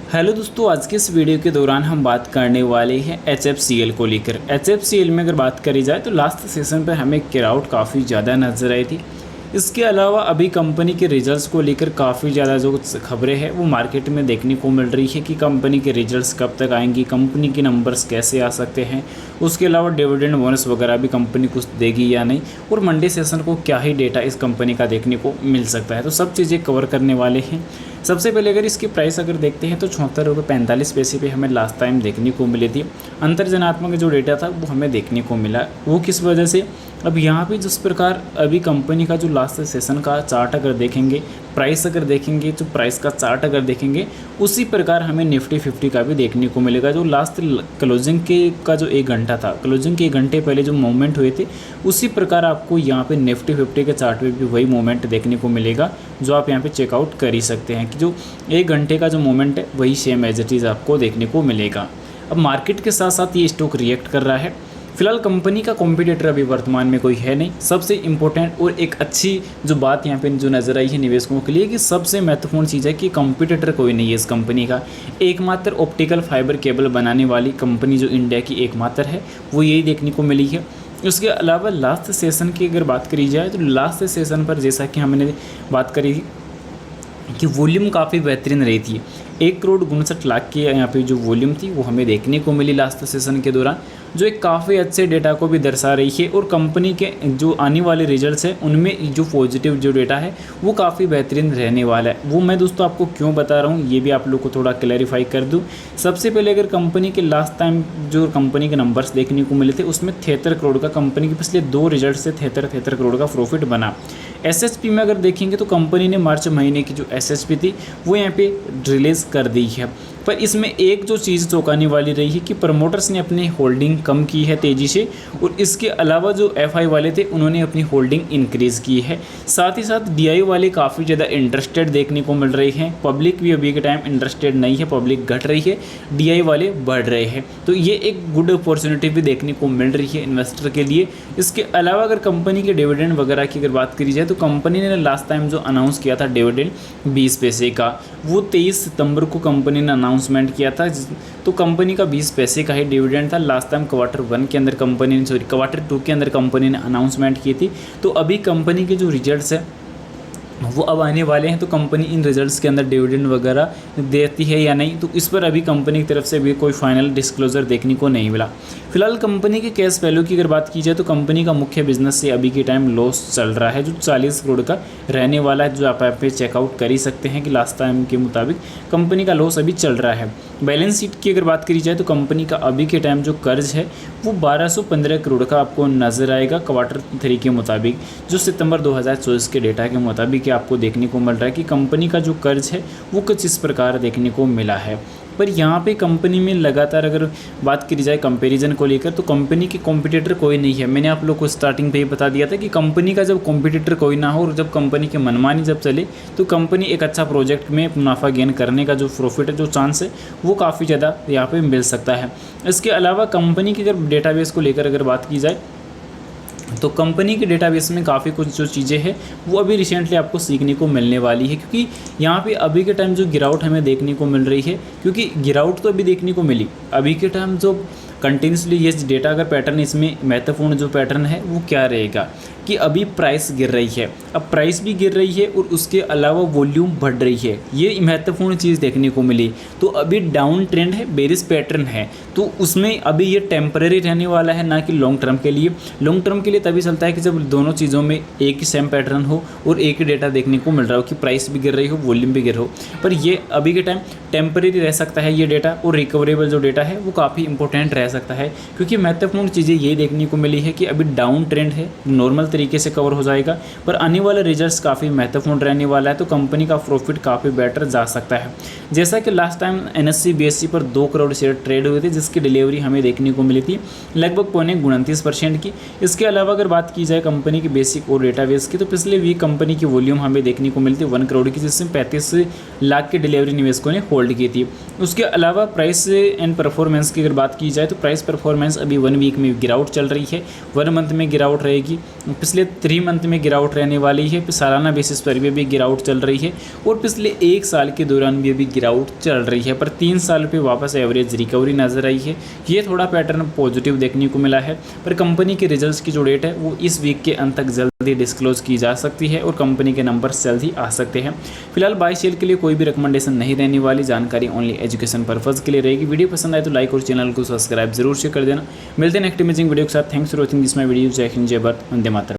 Hello दोस्तों, आज के इस वीडियो के दौरान हम बात करने वाले हैं HFCL को लेकर। HFCL में अगर बात करी जाए तो लास्ट सेशन पर हमें गिरावट काफ़ी ज़्यादा नजर आई थी। इसके अलावा अभी कंपनी के रिजल्ट्स को लेकर काफ़ी ज़्यादा जो खबरें हैं वो मार्केट में देखने को मिल रही है कि कंपनी के रिजल्ट्स कब तक आएंगी, कंपनी के नंबर्स कैसे आ सकते हैं। उसके अलावा डिविडेंड बोनस वगैरह भी कंपनी कुछ देगी या नहीं, और मंडे सेशन को क्या ही डेटा इस कंपनी का देखने को मिल सकता है। तो सब चीज़ें कवर करने वाले हैं। सबसे पहले अगर इसकी प्राइस अगर देखते हैं तो 74.45 पे हमें लास्ट टाइम देखने को मिली थी। अंतर्जनात्मक जो डेटा था वो हमें देखने को मिला। वो किस वजह से, अब यहाँ पे जिस प्रकार अभी कंपनी का जो लास्ट सेशन का चार्ट अगर देखेंगे, प्राइस अगर देखेंगे, जो प्राइस का चार्ट अगर देखेंगे, उसी प्रकार हमें निफ्टी 50 का भी देखने को मिलेगा। जो लास्ट क्लोजिंग के का जो 1 घंटा था, क्लोजिंग के 1 घंटे पहले जो मूवमेंट हुए थे, उसी प्रकार आपको यहाँ पे निफ्टी 50 के चार्ट में भी वही मूवमेंट देखने को मिलेगा, जो आप यहाँ पे चेकआउट कर ही सकते हैं कि जो 1 घंटे का जो मूवमेंट है वही सेम एज इट इज़ आपको देखने को मिलेगा। अब मार्केट के साथ साथ ये स्टॉक रिएक्ट कर रहा है। फिलहाल कंपनी का कॉम्पिटिटर अभी वर्तमान में कोई है नहीं। सबसे इम्पोर्टेंट और एक अच्छी जो बात यहाँ पे जो नज़र आई है निवेशकों के लिए, कि सबसे महत्वपूर्ण चीज़ है कि कॉम्पिटिटर कोई नहीं है इस कंपनी का। एकमात्र ऑप्टिकल फाइबर केबल बनाने वाली कंपनी जो इंडिया की एकमात्र है, वो यही देखने को मिली है। उसके अलावा लास्ट सेशन की अगर बात करी जाए तो लास्ट सेशन पर जैसा कि हमने बात करी कि वॉल्यूम काफ़ी बेहतरीन रही थी। 1,59,00,000 की यहाँ पे जो वॉल्यूम थी वो हमें देखने को मिली लास्ट सेशन के दौरान, जो एक काफ़ी अच्छे डेटा को भी दर्शा रही है। और कंपनी के जो आने वाले रिजल्ट्स हैं उनमें जो पॉजिटिव जो डेटा है वो काफ़ी बेहतरीन रहने वाला है। वो मैं दोस्तों आपको क्यों बता रहा हूँ ये भी आप लोग को थोड़ा क्लैरिफाई कर दूँ। सबसे पहले अगर कंपनी के लास्ट टाइम जो कंपनी के नंबर्स देखने को मिले थे उसमें 73 करोड़ का कंपनी के पिछले 2 रिजल्ट से 73 करोड़ का प्रॉफिट बना। SHP में अगर देखेंगे तो कंपनी ने मार्च महीने की जो SHP थी वो यहाँ पे रिलीज़ कर दी है। पर इसमें एक जो चीज़ चौंकाने वाली रही है कि प्रमोटर्स ने अपनी होल्डिंग कम की है तेज़ी से, और इसके अलावा जो FI वाले थे उन्होंने अपनी होल्डिंग इंक्रीज़ की है। साथ ही साथ DI वाले काफ़ी ज़्यादा इंटरेस्टेड देखने को मिल रहे हैं। पब्लिक भी अभी के टाइम इंटरेस्टेड नहीं है, पब्लिक घट रही है, DI वाले बढ़ रहे हैं। तो ये एक गुड अपॉर्चुनिटी भी देखने को मिल रही है इन्वेस्टर के लिए। इसके अलावा अगर कंपनी के डिविडेंड वगैरह की अगर बात करी जाए तो कंपनी ने लास्ट टाइम जो अनाउंस किया था डिविडेंड 20 पैसे का, वो 23 सितंबर को कंपनी ने अनाउंसमेंट किया था। तो कंपनी का 20 पैसे का ही डिविडेंड था। लास्ट टाइम Q1 के अंदर कंपनी ने Q2 के अंदर कंपनी ने अनाउंसमेंट की थी। तो अभी कंपनी के जो रिजल्ट्स है वो अब आने वाले हैं, तो कंपनी इन रिजल्ट्स के अंदर डिविडेंड वगैरह देती है या नहीं, तो इस पर अभी कंपनी की तरफ से भी कोई फाइनल डिस्क्लोजर देखने को नहीं मिला। फिलहाल कंपनी के कैश वैल्यू की अगर बात की जाए तो कंपनी का मुख्य बिजनेस से अभी के टाइम लॉस चल रहा है, जो 40 करोड़ का रहने वाला है, जो आप यहाँ पे चेकआउट कर ही सकते हैं कि लास्ट टाइम के मुताबिक कंपनी का लॉस अभी चल रहा है। बैलेंस शीट की अगर बात करी जाए तो कंपनी का अभी के टाइम जो कर्ज है वो 1215 करोड़ का आपको नजर आएगा Q3 के मुताबिक, जो सितंबर 2024 के डेटा के मुताबिक आपको देखने को मिल रहा है कि कंपनी का जो कर्ज है वो कुछ इस प्रकार देखने को मिला है। पर यहाँ पे कंपनी में लगातार अगर बात करी जाए कंपैरिजन को लेकर तो कंपनी के कॉम्पिटिटर कोई नहीं है। मैंने आप लोग को स्टार्टिंग पे ही बता दिया था कि कंपनी का जब कॉम्पिटिटर कोई ना हो और जब कंपनी की मनमानी जब चले तो कंपनी एक अच्छा प्रोजेक्ट में मुनाफा गेन करने का जो प्रॉफिट है, जो चांस है, वो काफ़ी ज़्यादा यहाँ पे मिल सकता है। इसके अलावा कंपनी की अगर डेटाबेस को लेकर अगर बात की जाए तो कंपनी के डेटाबेस में काफ़ी कुछ जो चीज़ें हैं वो अभी रिसेंटली आपको सीखने को मिलने वाली है, क्योंकि यहाँ पे अभी के टाइम जो गिरावट हमें देखने को मिल रही है, क्योंकि गिरावट तो अभी देखने को मिली, अभी के टाइम जो कंटिन्यूसली ये डेटा का पैटर्न, इसमें महत्वपूर्ण जो पैटर्न है वो क्या रहेगा कि अभी प्राइस गिर रही है, अब प्राइस भी गिर रही है और उसके अलावा वॉल्यूम बढ़ रही है, ये महत्वपूर्ण चीज़ देखने को मिली। तो अभी डाउन ट्रेंड है, बेरिश पैटर्न है, तो उसमें अभी ये टेम्परेरी रहने वाला है, ना कि लॉन्ग टर्म के लिए। लॉन्ग टर्म के लिए तभी चलता है कि जब दोनों चीज़ों में एक ही सेम पैटर्न हो और एक ही डेटा देखने को मिल रहा हो कि प्राइस भी गिर रही हो, वॉल्यूम भी गिर रहा हो। पर ये अभी के टाइम टेम्परेरी रह सकता है ये डेटा, और रिकवरेबल जो डेटा है वो काफ़ी इंपॉर्टेंट रह सकता है, क्योंकि महत्वपूर्ण चीज़ें ये देखने को मिली है कि अभी डाउन ट्रेंड है, नॉर्मल तरीके से कवर हो जाएगा, पर आने वाले रिजल्ट्स काफ़ी महत्वपूर्ण रहने वाला है, तो कंपनी का प्रॉफिट काफ़ी बेटर जा सकता है। जैसा कि लास्ट टाइम NSE BSE पर 2 करोड़ शेयर ट्रेड हुए थे, जिसकी डिलीवरी हमें देखने को मिली थी लगभग 29% की। इसके अलावा अगर बात की जाए कंपनी की बेसिक और डेटाबेस की, तो पिछले वीक कंपनी की वॉल्यूम हमें देखने को मिलती 1 करोड़ की, जिसमें 35 लाख की डिलीवरी निवेशकों ने होल्ड की थी। उसके अलावा प्राइस एंड परफॉर्मेंस की अगर बात की जाए तो प्राइस परफॉर्मेंस अभी 1 वीक में गिरावट चल रही है, 1 मंथ में गिरावट रहेगी, पिछले 3 मंथ में गिरावट रहने वाली है, सालाना बेसिस पर भी गिरावट चल रही है और पिछले 1 साल के दौरान भी अभी गिरावट चल रही है। पर 3 साल पे वापस एवरेज रिकवरी नजर आई है। ये थोड़ा पैटर्न पॉजिटिव देखने को मिला है। पर कंपनी के रिजल्ट्स की जो डेट है वो इस वीक के अंत तक जल्दी डिस्क्लोज की जा सकती है और कंपनी के नंबर जल्द ही आ सकते हैं। फिलहाल बाय शेयर के लिए कोई भी रिकमेंडेशन नहीं रहने वाली, जानकारी ओनली एजुकेशन पर्पज के लिए रहेगी। वीडियो पसंद आए तो लाइक और चैनल को सब्सक्राइब जरूर से कर देना। मिलते हैं नेक्स्ट इमेजिंग वीडियो के साथ। Thanks for watching this my video. जय हिंद, जय भारत, वंदे मातरम।